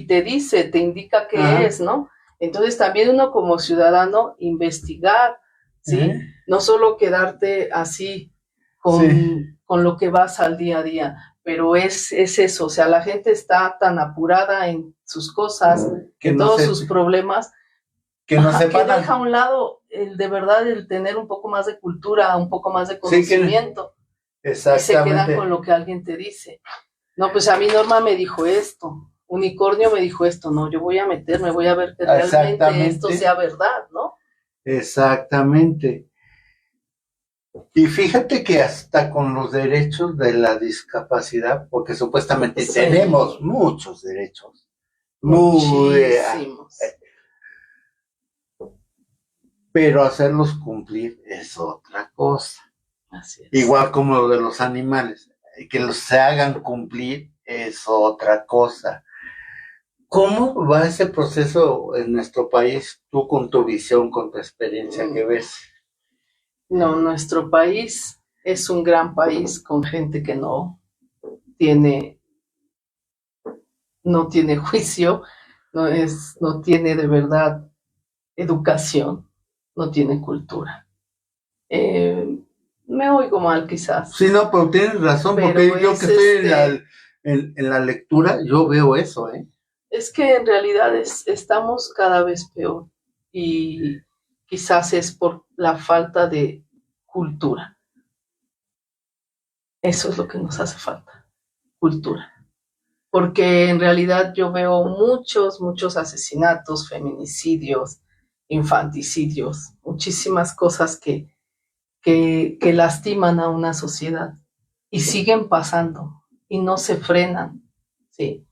te dice, te indica qué es, ¿no? Entonces también uno como ciudadano investigar, ¿sí? No solo quedarte así con lo que vas al día a día, pero es eso, o sea, la gente está tan apurada en sus cosas, que en todos sus problemas, que deja a un lado de verdad el tener un poco más de cultura, un poco más de conocimiento, y se quedan con lo que alguien te dice. No, pues a mí Norma me dijo esto, Unicornio me dijo esto, no, yo voy a meterme, voy a ver que realmente esto sea verdad, ¿no? Exactamente. Y fíjate que hasta con los derechos de la discapacidad, porque supuestamente tenemos muchos derechos. Muchísimos. Pero hacerlos cumplir es otra cosa. Así es. Igual como lo de los animales, que los se hagan cumplir es otra cosa. ¿Cómo va ese proceso en nuestro país, tú con tu visión, con tu experiencia que ves? No, nuestro país es un gran país con gente que no tiene juicio, no tiene de verdad educación, no tiene cultura. Me oigo mal quizás. Sí, no, pero tienes razón, porque yo que estoy en la lectura, yo veo eso, ¿eh? Es que en realidad estamos cada vez peor y quizás es por la falta de cultura. Eso es lo que nos hace falta, cultura. Porque en realidad yo veo muchos asesinatos, feminicidios, infanticidios, muchísimas cosas que lastiman a una sociedad y siguen pasando y no se frenan, ¿sí?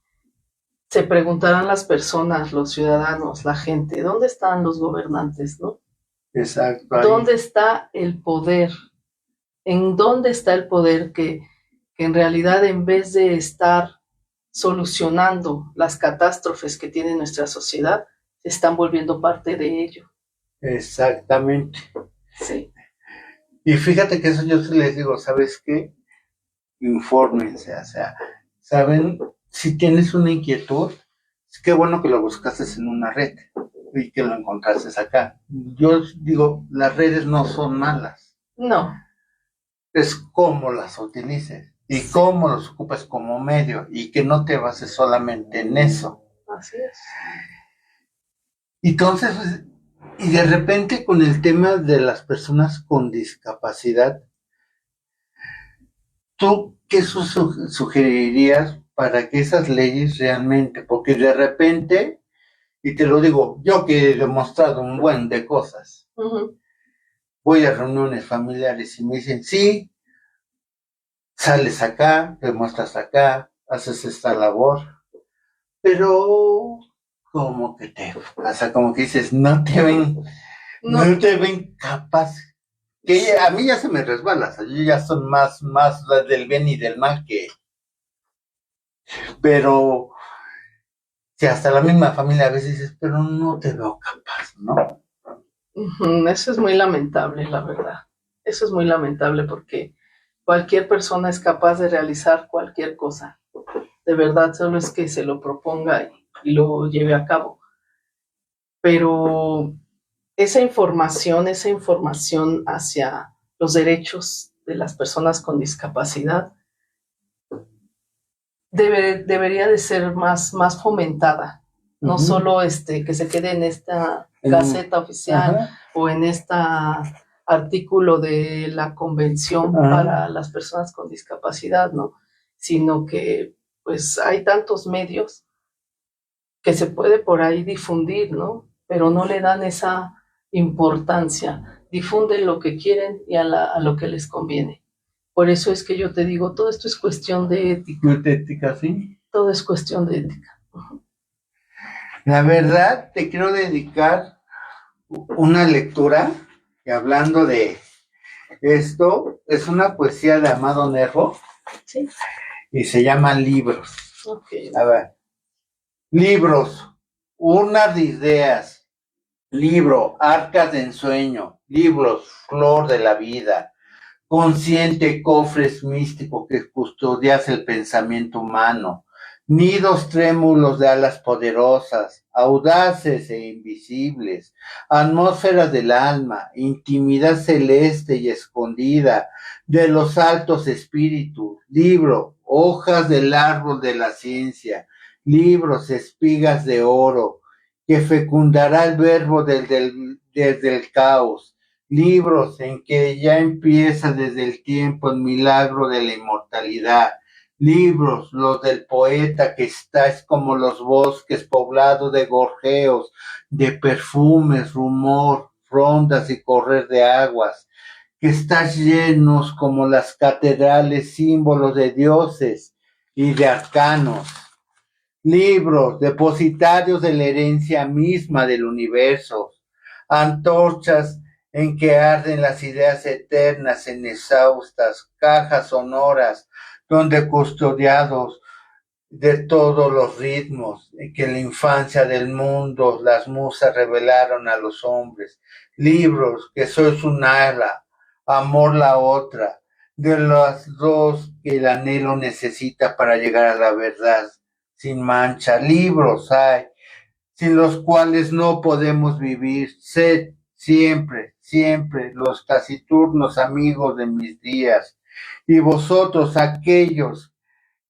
Se preguntarán las personas, los ciudadanos, la gente, ¿dónde están los gobernantes, no? Exacto. ¿Dónde está el poder? ¿En dónde está el poder que en realidad en vez de estar solucionando las catástrofes que tiene nuestra sociedad, se están volviendo parte de ello? Exactamente. Sí. Y fíjate que eso yo sí les digo, ¿sabes qué? Infórmense, o sea, ¿saben? Si tienes una inquietud, qué bueno que lo buscaste en una red y que lo encontraste acá. Yo digo, las redes no son malas. No. Es cómo las utilices y cómo los ocupes como medio y que no te bases solamente en eso. Así es. Entonces, y de repente con el tema de las personas con discapacidad, ¿tú qué sugerirías para que esas leyes realmente, porque de repente, y te lo digo, yo que he demostrado un buen de cosas, voy a reuniones familiares y me dicen, sí, sales acá, demuestras acá, haces esta labor, pero como que o sea, como que dices, no te ven capaz. Que a mí ya se me resbala, o sea, yo ya son más del bien y del mal que... Pero si hasta la misma familia a veces dices, pero no te veo capaz, ¿no? Eso es muy lamentable, la verdad. Eso es muy lamentable porque cualquier persona es capaz de realizar cualquier cosa. De verdad, solo es que se lo proponga y lo lleve a cabo. Pero esa información hacia los derechos de las personas con discapacidad debería de ser más fomentada. No solo que se quede en esta Gaceta Oficial o en esta artículo de la Convención para las personas con discapacidad, ¿no? Sino que pues hay tantos medios que se puede por ahí difundir, ¿no? Pero no le dan esa importancia. Difunden lo que quieren y a lo que les conviene. Por eso es que yo te digo, todo esto es cuestión de ética. De ética, sí. todo es cuestión de ética. La verdad, te quiero dedicar una lectura que, hablando de esto, es una poesía de Amado Nervo. Sí. Y se llama Libros. Okay. A ver. Libros, urnas de ideas. Libro, arcas de ensueño. Libros, flor de la vida. Consciente, cofres místico que custodias el pensamiento humano. Nidos trémulos de alas poderosas, audaces e invisibles, atmósferas del alma, intimidad celeste y escondida de los altos espíritus. Libro, hojas del árbol de la ciencia, libros, espigas de oro, que fecundará el verbo desde el caos. Libros en que ya empieza desde el tiempo el milagro de la inmortalidad. Libros, los del poeta que estáis como los bosques poblados de gorjeos, de perfumes, rumor, rondas y correr de aguas, que estáis llenos como las catedrales, símbolos de dioses y de arcanos. Libros, depositarios de la herencia misma del universo, antorchas en que arden las ideas eternas en exhaustas, cajas sonoras, donde custodiados de todos los ritmos, en que en la infancia del mundo las musas revelaron a los hombres. Libros, que sois un ala, amor la otra, de las dos que el anhelo necesita para llegar a la verdad, sin mancha. Libros hay, sin los cuales no podemos vivir. Sed siempre, siempre los taciturnos amigos de mis días, y vosotros aquellos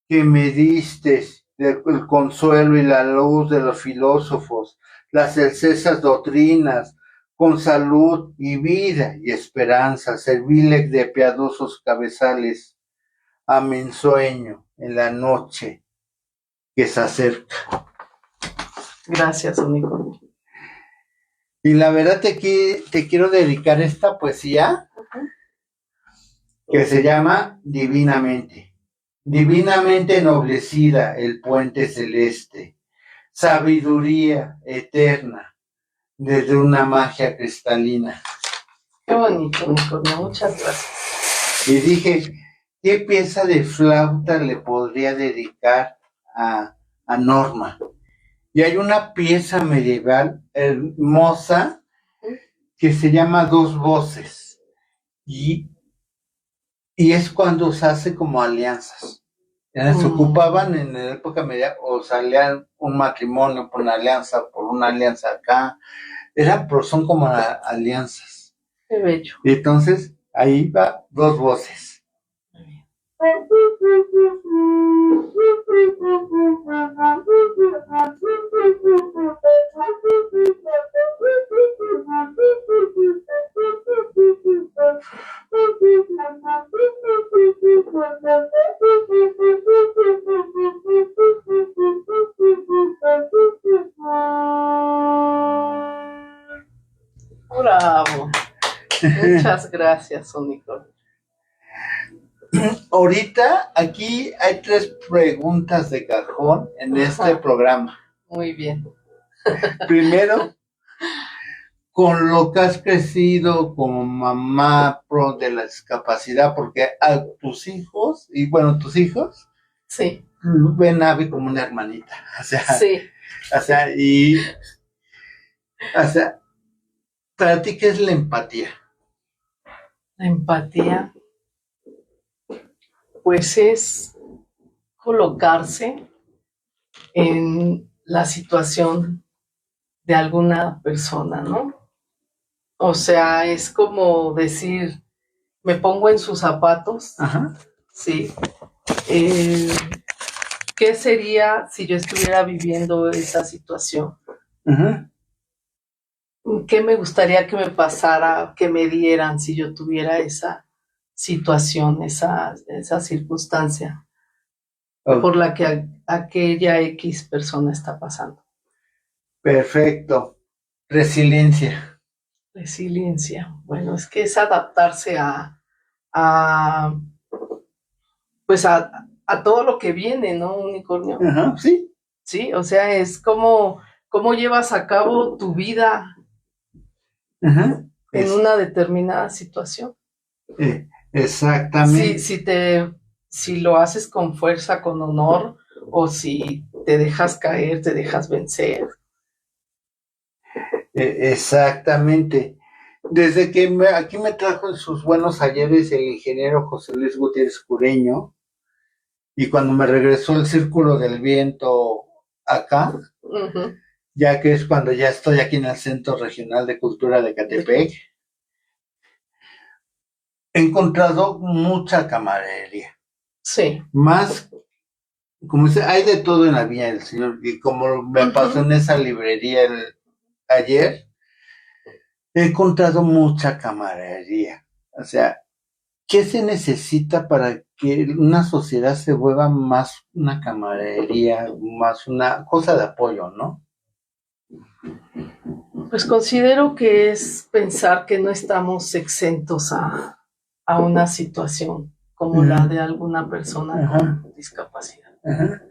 que me disteis el consuelo y la luz de los filósofos, las excesas doctrinas, con salud y vida y esperanza, serviles de piadosos cabezales, amén sueño en la noche que se acerca. Gracias, amigo. Y la verdad te quiero dedicar esta poesía que se llama Divinamente. Divinamente ennoblecida el puente celeste, sabiduría eterna desde una magia cristalina. Qué bonito, Unicornio, muchas gracias. Y dije, ¿qué pieza de flauta le podría dedicar a Norma? Y hay una pieza medieval hermosa que se llama Dos Voces. Y es cuando se hace como alianzas. Se ocupaban en la época medieval, o salían un matrimonio por una alianza acá. Pero son como alianzas. Qué bello. Y entonces, ahí va Dos Voces. Bravo. Muchas gracias, Unicornio. Ahorita aquí hay 3 preguntas de cajón en este programa. Muy bien. Primero, con lo que has crecido como mamá pro de la discapacidad, porque a tus hijos, tus hijos, sí, ven a Abby como una hermanita. Sí. ¿Para ti qué es la empatía? La empatía, pues es colocarse en la situación de alguna persona, ¿no? O sea, es como decir, me pongo en sus zapatos. Ajá. Sí. ¿Qué sería si yo estuviera viviendo esa situación? Ajá. ¿Qué me gustaría que me pasara, que me dieran si yo tuviera esa situación, esa circunstancia por la que aquella X persona está pasando? Perfecto. Resiliencia. Resiliencia. Bueno, es que es adaptarse a a todo lo que viene, ¿no, unicornio? Ajá, sí. Sí, o sea, es como cómo llevas a cabo tu vida Ajá. en una determinada situación. Exactamente. Si lo haces con fuerza, con honor, o si te dejas caer, te dejas vencer. Exactamente. Desde que aquí me trajo en sus buenos ayeres el ingeniero José Luis Gutiérrez Cureño, y cuando me regresó el Círculo del Viento acá, Uh-huh. ya que es cuando ya estoy aquí en el Centro Regional de Cultura de Ecatepec, he encontrado mucha camaradería. Sí. Más, como dice, hay de todo en la Viña del Señor, y como me pasó en esa librería ayer, he encontrado mucha camaradería. O sea, ¿qué se necesita para que una sociedad se vuelva más una camaradería, más una cosa de apoyo, ¿no? Pues considero que es pensar que no estamos exentos a una situación como la de alguna persona con discapacidad. Ajá.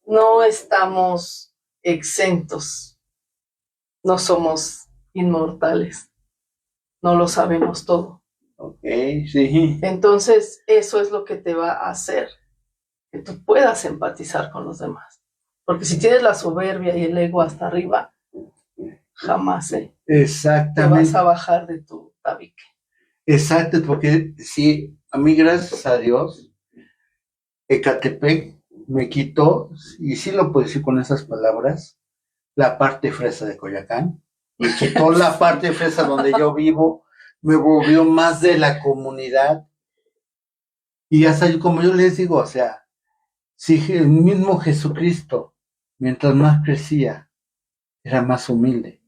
No estamos exentos, no somos inmortales, no lo sabemos todo. Ok, sí. Entonces, eso es lo que te va a hacer que tú puedas empatizar con los demás. Porque si tienes la soberbia y el ego hasta arriba, jamás te vas a bajar de tu tabique. Exacto, porque sí, a mí gracias a Dios, Ecatepec me quitó, y sí lo puedo decir con esas palabras, la parte fresa de Coyoacán, me quitó la parte fresa donde yo vivo, me volvió más de la comunidad, y hasta como yo les digo, o sea, si el mismo Jesucristo, mientras más crecía, era más humilde,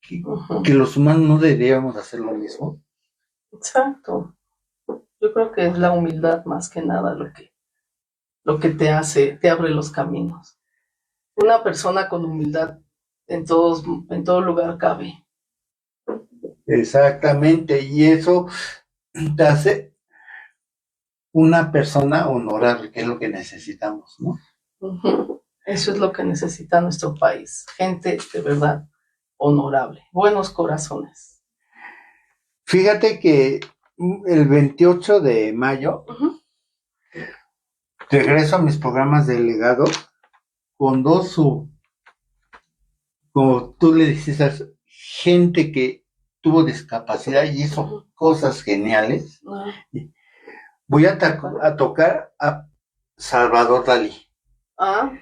que los humanos no deberíamos hacer lo mismo. Exacto. Yo creo que es la humildad más que nada lo que te abre los caminos. Una persona con humildad en todo lugar cabe. Exactamente, y eso te hace una persona honorable, que es lo que necesitamos, ¿no? Uh-huh. Eso es lo que necesita nuestro país. Gente de verdad honorable, buenos corazones. Fíjate que el 28 de mayo regreso a mis programas de legado con como tú le dices, gente que tuvo discapacidad y hizo cosas geniales. Voy a tocar a Salvador Dalí.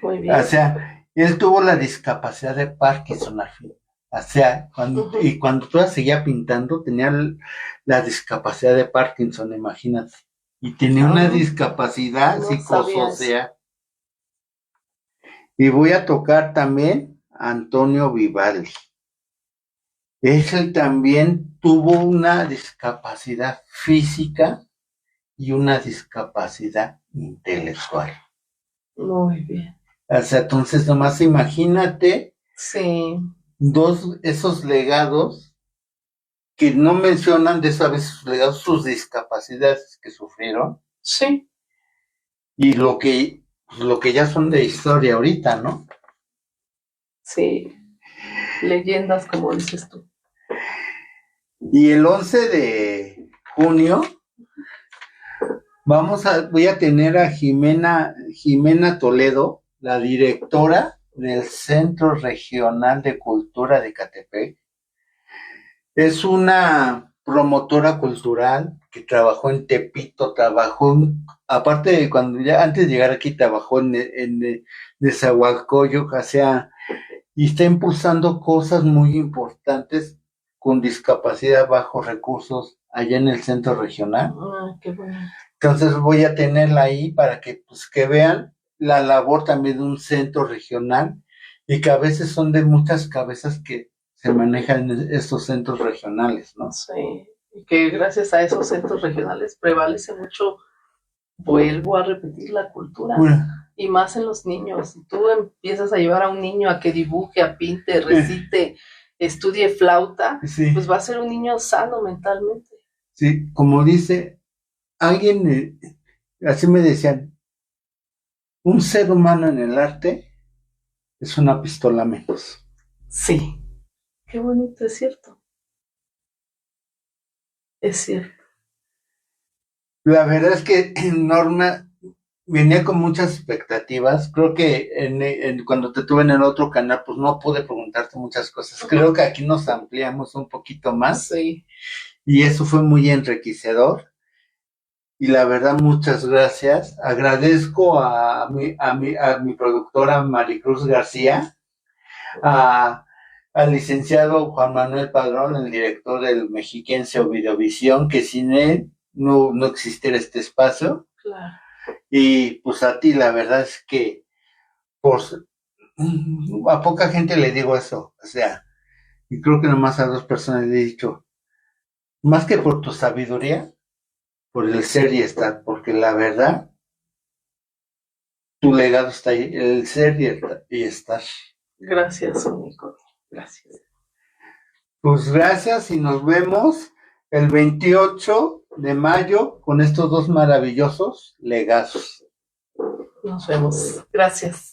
Muy bien. O sea, él tuvo la discapacidad de Parkinson al fin. O sea, y cuando todavía seguía pintando, tenía la discapacidad de Parkinson, imagínate. Y tenía una discapacidad psicosocial. Y voy a tocar también a Antonio Vivaldi. Él también tuvo una discapacidad física y una discapacidad intelectual. Muy bien. O sea, entonces nomás imagínate. Sí. Esos legados que no mencionan de eso a veces sus legados, sus discapacidades que sufrieron. Sí. Y lo que ya son de historia ahorita, ¿no? Sí. Leyendas, como dices tú. Y el 11 de junio voy a tener a Jimena Toledo, la directora del Centro Regional de Cultura de Ecatepec. Es una promotora cultural que trabajó en Tepito, aparte de cuando antes de llegar aquí, trabajó en Nezahualcóyotl, o sea, y está impulsando cosas muy importantes con discapacidad, bajos recursos, allá en el centro regional. Qué bueno. Entonces voy a tenerla ahí para que vean la labor también de un centro regional, y que a veces son de muchas cabezas que se manejan en estos centros regionales, ¿no? Sí, y que gracias a esos centros regionales prevalece mucho, vuelvo a repetir, la cultura. Y más en los niños. Si tú empiezas a llevar a un niño a que dibuje, a pinte, recite, estudie flauta, pues va a ser un niño sano mentalmente. Sí, como dice alguien, así me decían, un ser humano en el arte es una pistola menos. Sí, qué bonito, es cierto. Es cierto. La verdad es que Norma venía con muchas expectativas. Creo que cuando te tuve en el otro canal, pues no pude preguntarte muchas cosas. Creo que aquí nos ampliamos un poquito más. Sí. Y eso fue muy enriquecedor. Y la verdad, muchas gracias. Agradezco a mi productora Maricruz García, al licenciado Juan Manuel Padrón, el director del Mexiquense o Videovisión, que sin él no existiera este espacio. Claro. Y pues a ti, la verdad es que a poca gente le digo eso, o sea, y creo que nomás a 2 personas le he dicho, más que por tu sabiduría, por el ser y estar, porque la verdad, tu legado está ahí, el ser y estar. Gracias, único. Gracias. Pues gracias y nos vemos el 28 de mayo con estos 2 maravillosos legados. Nos vemos. Gracias.